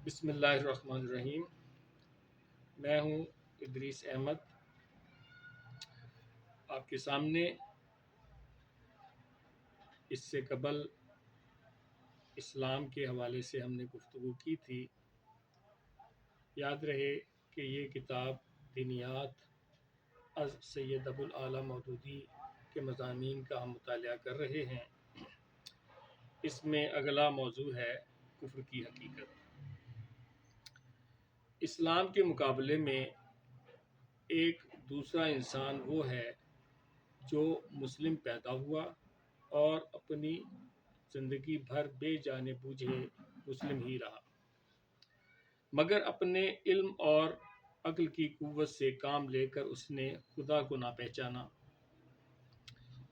بسم اللہ الرحمن الرحیم۔ میں ہوں ادریس احمد، آپ کے سامنے اس سے قبل اسلام کے حوالے سے ہم نے گفتگو کی تھی۔ یاد رہے کہ یہ کتاب دینیات از سید ابوالعالی مودودی کے مضامین کا ہم مطالعہ کر رہے ہیں۔ اس میں اگلا موضوع ہے کفر کی حقیقت۔ اسلام کے مقابلے میں ایک دوسرا انسان وہ ہے جو مسلم پیدا ہوا اور اپنی زندگی بھر بے جانے بوجھے مسلم ہی رہا، مگر اپنے علم اور عقل کی قوت سے کام لے کر اس نے خدا کو نہ پہچانا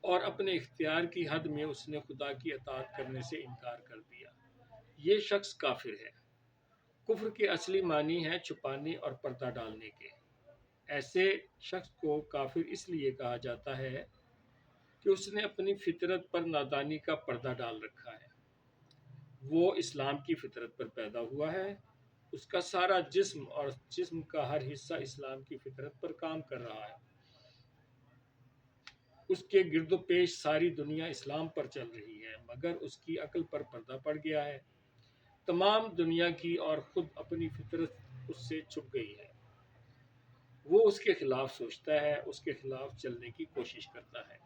اور اپنے اختیار کی حد میں اس نے خدا کی اطاعت کرنے سے انکار کر دیا۔ یہ شخص کافر ہے۔ کفر کے اصلی معنی ہے چھپانے اور پردہ ڈالنے کے۔ ایسے شخص کو کافر اس لیے کہا جاتا ہے کہ اس نے اپنی فطرت پر نادانی کا پردہ ڈال رکھا ہے۔ وہ اسلام کی فطرت پر پیدا ہوا ہے، اس کا سارا جسم اور جسم کا ہر حصہ اسلام کی فطرت پر کام کر رہا ہے۔ اس کے گرد و پیش ساری دنیا اسلام پر چل رہی ہے، مگر اس کی عقل پر پردہ پڑ گیا ہے۔ تمام دنیا کی اور خود اپنی فطرت اس سے چھپ گئی ہے۔ وہ اس کے خلاف سوچتا ہے، اس کے خلاف چلنے کی کوشش کرتا ہے۔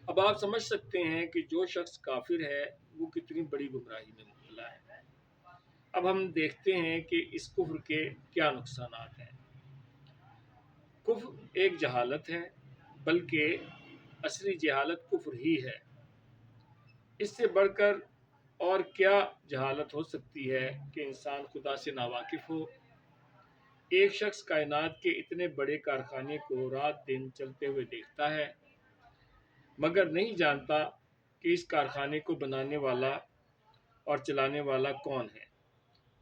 اب آپ سمجھ سکتے ہیں کہ جو شخص کافر ہے وہ کتنی بڑی گمراہی میں مبتلا ہے۔ اب ہم دیکھتے ہیں کہ اس کفر کے کیا نقصانات ہیں۔ کفر ایک جہالت ہے، بلکہ اصلی جہالت کفر ہی ہے۔ اس سے بڑھ کر اور کیا جہالت ہو سکتی ہے کہ انسان خدا سے ناواقف ہو۔ ایک شخص کائنات کے اتنے بڑے کارخانے کو رات دن چلتے ہوئے دیکھتا ہے، مگر نہیں جانتا کہ اس کارخانے کو بنانے والا اور چلانے والا کون ہے۔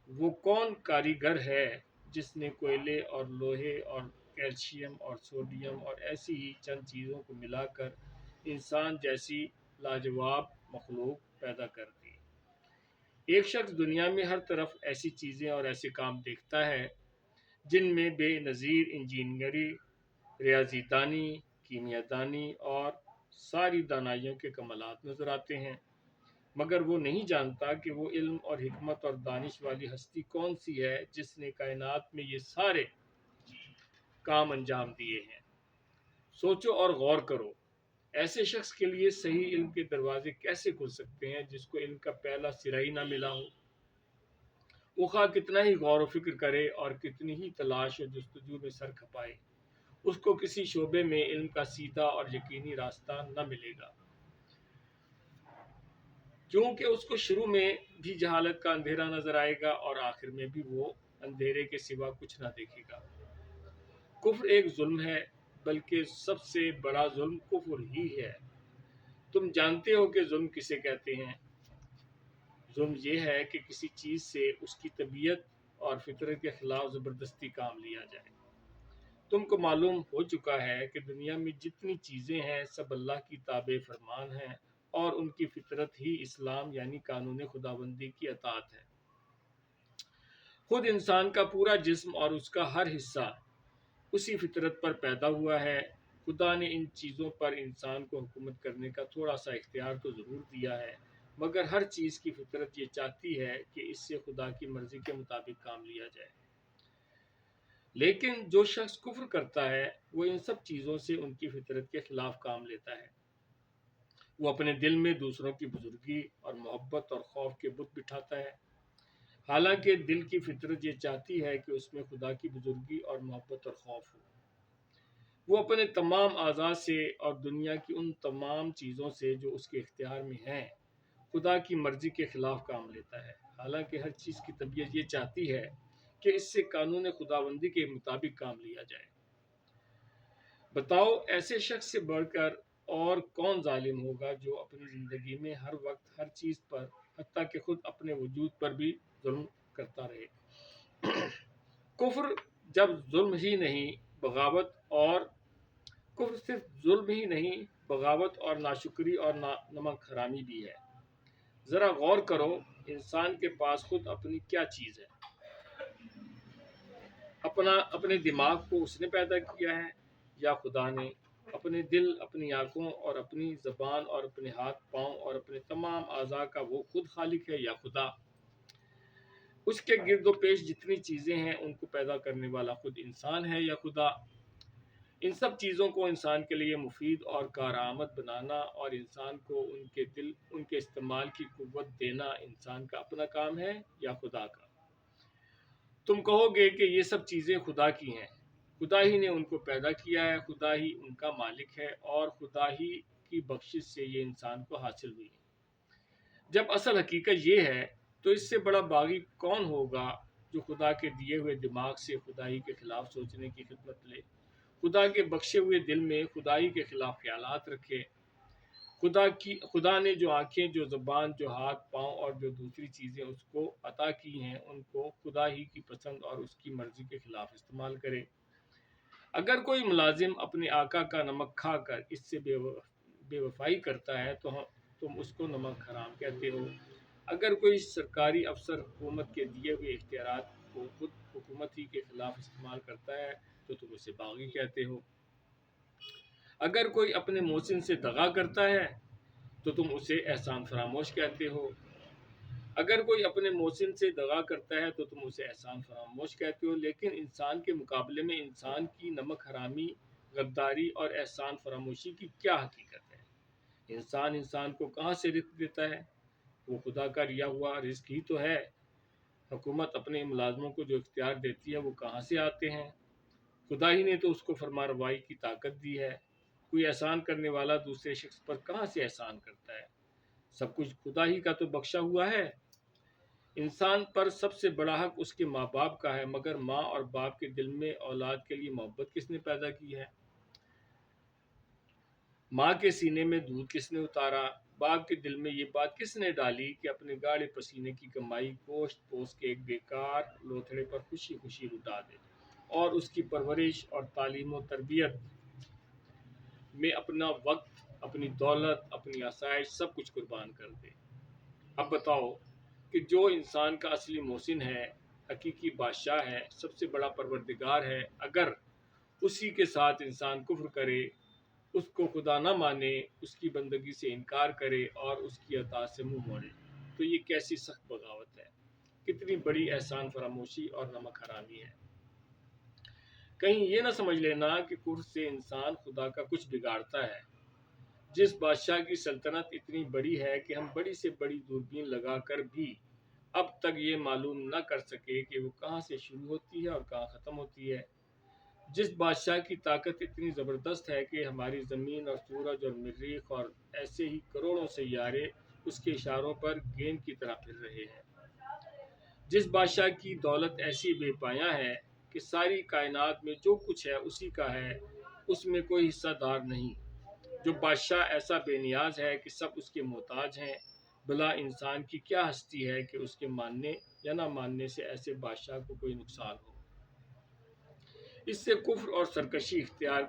وہ کون کاریگر ہے جس نے کوئلے اور لوہے اور کیلشیم اور سوڈیم اور ایسی ہی چند چیزوں کو ملا کر انسان جیسی لاجواب مخلوق پیدا کر دی۔ ایک شخص دنیا میں ہر طرف ایسی چیزیں اور ایسے کام دیکھتا ہے جن میں بے نظیر انجینئری، ریاضی دانی، کیمیا دانی اور ساری دانائیوں کے کمالات نظر آتے ہیں، مگر وہ نہیں جانتا کہ وہ علم اور حکمت اور دانش والی ہستی کون سی ہے جس نے کائنات میں یہ سارے کام انجام دیے ہیں۔ سوچو اور غور کرو، ایسے شخص کے لیے صحیح علم کے دروازے کیسے کھل سکتے ہیں جس کو علم کا پہلا سرا ہی نہ ملا ہو؟ وہ خواہ کتنا ہی غور و فکر کرے اور کتنی ہی تلاش و جستجو میں سر کھپائے، اس کو کسی شعبے میں علم کا سیدھا اور یقینی راستہ نہ ملے گا، کیونکہ اس کو شروع میں بھی جہالت کا اندھیرا نظر آئے گا اور آخر میں بھی وہ اندھیرے کے سوا کچھ نہ دیکھے گا۔ کفر ایک ظلم ہے، بلکہ سب سے بڑا ظلم کفر ہی ہے۔ تم جانتے ہو کہ ظلم کسے کہتے ہیں؟ ظلم یہ ہے کہ کسی چیز سے اس کی طبیعت اور فطرت کے خلاف زبردستی کام لیا جائے۔ تم کو معلوم ہو چکا ہے کہ دنیا میں جتنی چیزیں ہیں سب اللہ کی تابع فرمان ہیں اور ان کی فطرت ہی اسلام یعنی قانون خداوندی کی اطاعت ہے۔ خود انسان کا پورا جسم اور اس کا ہر حصہ اسی فطرت پر پیدا ہوا ہے۔ خدا نے ان چیزوں پر انسان کو حکومت کرنے کا تھوڑا سا اختیار تو ضرور دیا ہے، مگر ہر چیز کی فطرت یہ چاہتی ہے کہ اس سے خدا کی مرضی کے مطابق کام لیا جائے۔ لیکن جو شخص کفر کرتا ہے وہ ان سب چیزوں سے ان کی فطرت کے خلاف کام لیتا ہے۔ وہ اپنے دل میں دوسروں کی بزرگی اور محبت اور خوف کے بت بٹھاتا ہے، حالانکہ دل کی فطرت یہ چاہتی ہے کہ اس میں خدا کی بزرگی اور محبت اور خوف ہو۔ وہ اپنے تمام اعضاء سے اور دنیا کی ان تمام چیزوں سے جو اس کے اختیار میں ہیں خدا کی مرضی کے خلاف کام لیتا ہے، حالانکہ ہر چیز کی طبیعت یہ چاہتی ہے کہ اس سے قانون خداوندی کے مطابق کام لیا جائے۔ بتاؤ ایسے شخص سے بڑھ کر اور کون ظالم ہوگا جو اپنی زندگی میں ہر وقت ہر چیز پر حتیٰ کہ خود اپنے وجود پر بھی ظلم کرتا رہے۔ کفر جب ظلم ہی نہیں بغاوت اور کفر صرف ظلم ہی نہیں بغاوت اور ناشکری اور نمک حرامی بھی ہے۔ ذرا غور کرو انسان کے پاس خود اپنی کیا چیز ہے؟ اپنے دماغ کو اس نے پیدا کیا ہے یا خدا نے؟ اپنے دل، اپنی آنکھوں اور اپنی زبان اور اپنے ہاتھ پاؤں اور اپنے تمام اعضاء کا وہ خود خالق ہے یا خدا؟ اس کے گرد و پیش جتنی چیزیں ہیں ان کو پیدا کرنے والا خود انسان ہے یا خدا؟ ان سب چیزوں کو انسان کے لیے مفید اور کارآمد بنانا اور انسان کو ان کے استعمال کی قوت دینا انسان کا اپنا کام ہے یا خدا کا؟ تم کہو گے کہ یہ سب چیزیں خدا کی ہیں، خدا ہی نے ان کو پیدا کیا ہے، خدا ہی ان کا مالک ہے اور خدا ہی کی بخشش سے یہ انسان کو حاصل ہوئی ہے۔ جب اصل حقیقت یہ ہے تو اس سے بڑا باغی کون ہوگا جو خدا کے دیے ہوئے دماغ سے خدائی کے خلاف سوچنے کی خدمت لے، خدا کے بخشے ہوئے دل میں خدائی کے خلاف خیالات رکھے؟ خدا نے جو آنکھیں، جو زبان، جو ہاتھ پاؤں اور جو دوسری چیزیں اس کو عطا کی ہیں ان کو خدا ہی کی پسند اور اس کی مرضی کے خلاف استعمال کرے۔ اگر کوئی ملازم اپنے آقا کا نمک کھا کر اس سے بے وفائی کرتا ہے تو تم اس کو نمک حرام کہتے ہو۔ اگر کوئی سرکاری افسر حکومت کے دیے ہوئے اختیارات کو خود حکومت ہی کے خلاف استعمال کرتا ہے تو تم اسے باغی کہتے ہو۔ اگر کوئی اپنے محسن سے دغا کرتا ہے تو تم اسے احسان فراموش کہتے ہو۔ اگر کوئی اپنے محسن سے دغا کرتا ہے تو تم اسے احسان فراموش کہتے ہو، لیکن انسان کے مقابلے میں انسان کی نمک حرامی، غداری اور احسان فراموشی کی کیا حقیقت ہے؟ انسان کو کہاں سے رزق دیتا ہے؟ وہ خدا کا دیا ہوا رزق ہی تو ہے۔ حکومت اپنے ملازموں کو جو اختیار دیتی ہے وہ کہاں سے آتے ہیں؟ خدا ہی نے تو اس کو فرما روائی کی طاقت دی ہے۔ کوئی احسان کرنے والا دوسرے شخص پر کہاں سے احسان کرتا ہے؟ سب کچھ خدا ہی کا تو بخشا ہوا ہے۔ انسان پر سب سے بڑا حق اس کے ماں باپ کا ہے، مگر ماں اور باپ کے دل میں اولاد کے لیے محبت کس نے پیدا کی ہے؟ ماں کے سینے میں دودھ کس نے اتارا؟ باپ کے دل میں یہ بات کس نے ڈالی کہ اپنے گاڑے پسینے کی کمائی گوشت پوش کے ایک بیکار لوتھڑے پر خوشی خوشی لٹا دے اور اس کی پرورش اور تعلیم و تربیت میں اپنا وقت، اپنی دولت، اپنی آسائش سب کچھ قربان کر دے؟ اب بتاؤ کہ جو انسان کا اصلی محسن ہے، حقیقی بادشاہ ہے، سب سے بڑا پروردگار ہے، اگر اسی کے ساتھ انسان کفر کرے، اس کو خدا نہ مانے، اس کی بندگی سے انکار کرے اور اس کی اطاعت سے منہ موڑے تو یہ کیسی سخت بغاوت ہے، کتنی بڑی احسان فراموشی اور نمک حرامی ہے۔ کہیں یہ نہ سمجھ لینا کہ کفر سے انسان خدا کا کچھ بگاڑتا ہے۔ جس بادشاہ کی سلطنت اتنی بڑی ہے کہ ہم بڑی سے بڑی دوربین لگا کر بھی اب تک یہ معلوم نہ کر سکے کہ وہ کہاں سے شروع ہوتی ہے اور کہاں ختم ہوتی ہے، جس بادشاہ کی طاقت اتنی زبردست ہے کہ ہماری زمین اور سورج اور مریخ اور ایسے ہی کروڑوں سیارے اس کے اشاروں پر گیند کی طرح پھر رہے ہیں، جس بادشاہ کی دولت ایسی بے پایاں ہے کہ ساری کائنات میں جو کچھ ہے اسی کا ہے، اس میں کوئی حصہ دار نہیں، جو بادشاہ ایسا بے نیاز ہے کہ سب اس کے محتاج ہیں، بھلا انسان کی کیا ہستی ہے کہ اس کے ماننے یا نہ ماننے سے ایسے بادشاہ کو کوئی نقصان ہو؟ اس سے کفر اور سرکشی اختیار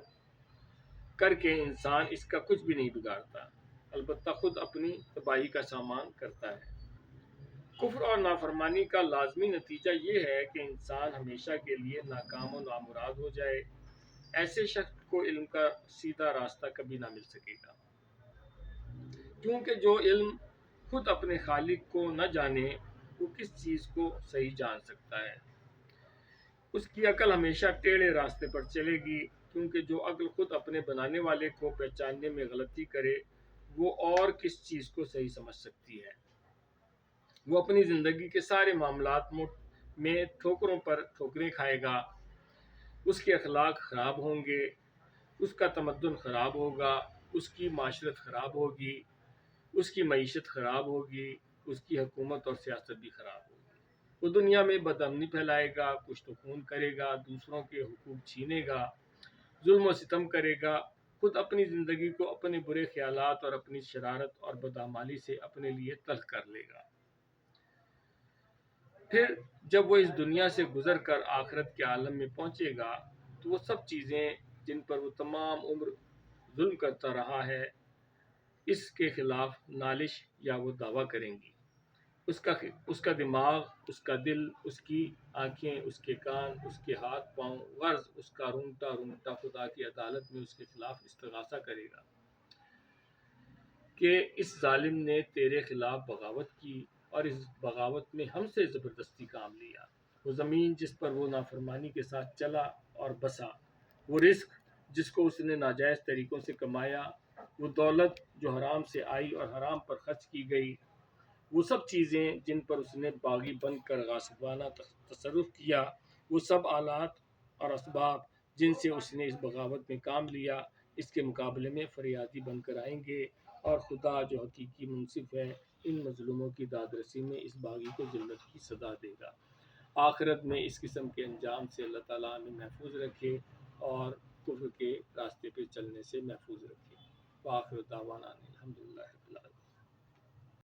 کر کے انسان اس کا کچھ بھی نہیں بگاڑتا، البتہ خود اپنی تباہی کا سامان کرتا ہے۔ کفر اور نافرمانی کا لازمی نتیجہ یہ ہے کہ انسان ہمیشہ کے لیے ناکام و نامراد ہو جائے۔ ایسے شخص کو علم کا سیدھا راستہ کبھی نہ مل سکے گا، کیونکہ جو علم خود اپنے خالق کو نہ جانے وہ کس چیز کو صحیح جان سکتا ہے؟ اس کی عقل ہمیشہ ٹیڑھے راستے پر چلے گی، کیونکہ جو عقل خود اپنے بنانے والے کو پہچاننے میں غلطی کرے وہ اور کس چیز کو صحیح سمجھ سکتی ہے؟ وہ اپنی زندگی کے سارے معاملات میں ٹھوکروں پر ٹھوکریں کھائے گا، اس کے اخلاق خراب ہوں گے، اس کا تمدن خراب ہوگا، اس کی معاشرت خراب ہوگی، اس کی معیشت خراب ہوگی، اس کی حکومت اور سیاست بھی خراب ہوگی۔ وہ دنیا میں بدامنی پھیلائے گا، کشت و خون کرے گا، دوسروں کے حقوق چھینے گا، ظلم و ستم کرے گا، خود اپنی زندگی کو اپنے برے خیالات اور اپنی شرارت اور بدعمالی سے اپنے لیے تلخ کر لے گا۔ پھر جب وہ اس دنیا سے گزر کر آخرت کے عالم میں پہنچے گا تو وہ سب چیزیں جن پر وہ تمام عمر ظلم کرتا رہا ہے اس کے خلاف نالش یا وہ دعویٰ کریں گی، اس کا دماغ، اس کا دل، اس کی آنکھیں، اس کے کان، اس کے ہاتھ پاؤں، غرض اس کا رونگٹا رونگٹا خدا کی عدالت میں اس کے خلاف استغاثہ کرے گا کہ اس ظالم نے تیرے خلاف بغاوت کی اور اس بغاوت میں ہم سے زبردستی کام لیا۔ وہ زمین جس پر وہ نافرمانی کے ساتھ چلا اور بسا، وہ رزق جس کو اس نے ناجائز طریقوں سے کمایا، وہ دولت جو حرام سے آئی اور حرام پر خرچ کی گئی، وہ سب چیزیں جن پر اس نے باغی بن کر غاصبانہ تصرف کیا، وہ سب آلات اور اسباب جن سے اس نے اس بغاوت میں کام لیا، اس کے مقابلے میں فریادی بن کر آئیں گے، اور خدا جو حقیقی منصف ہے ان مظلوموں کی داد رسی میں اس باغی کو ذلت کی سزا دے گا۔ آخرت میں اس قسم کے انجام سے اللہ تعالیٰ ہمیں محفوظ رکھے اور کفر کے راستے پہ چلنے سے محفوظ رکھے۔ وآخر دعوانا الحمدللہ۔